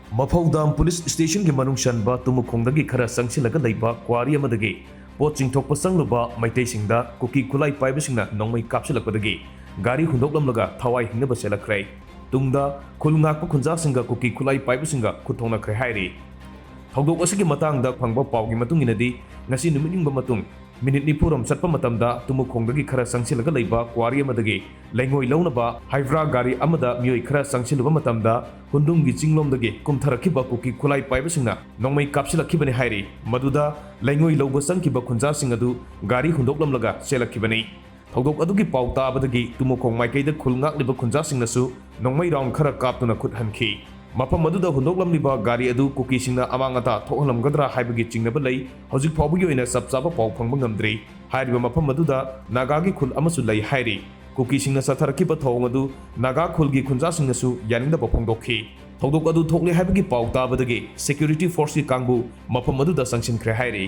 Maphaudam Police Station ki manung shanba tumukhongdagi khara sangsilaga leiba Quary amadagi pot chingthokpa changluba meiteishingda Kuki khutlai paibashingna nongmei kapshinlakpadagi gari hundoklamlaga thawai hingnnaba chenlakhre tungda khulngakpa khunjasinga Kuki khutlai paibashinga khuthongnakre hairi thawdok asigi matangda phangba pawgi matunginadi ngasi numitningba matung minute nipuram satpa matamda tumukhongdagi khara sangsilaga leiba Quary amadagi lengoi launaba haivra gari amada mioi khara sangsiluba matamda hundunggi chinglomdagi kumtharakiba Kuki khutlai paibasingna nongmei kapshilakhibani hairi maduda lengoi lauba sangkiba khunjasing adu gari hundoklamlaga chelakibani thawdok adugi pau tabadagi tumukhong maikaida khulngakliba khunjasingnasu nongmei round khara kaptuna khuthanki mafam aduda hundoklamliba gari adu Kuki singna amangata thohalamgadra haibagi chingnaba lei hojik phawbagi oina sapchaba pau phangba ngamdri hairiba mafam aduda nagagi khul amasu lei hairi Kuki singna satharakiba thawng adu naga khulgi khunjasingnasu yaningdaba phongdokhi thawdok adu thokle haibagi pau tabadagi security force ki kangbu mafam aduda sangsinkhre hairi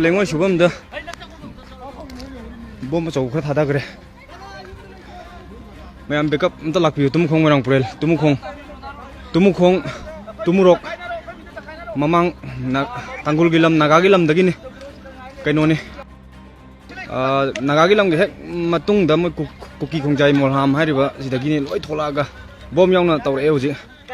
lengoi subamda bom chau khra thada gre mayam backup amta lakpiu tumukhong marang purel tumukhong tumurok mamang tangul gilam naga gilam dagini kaino ni naga gilam ge hek matung da Kuki khongjai molham hairiba sidagini loi tholaga bom yauna tawre hoji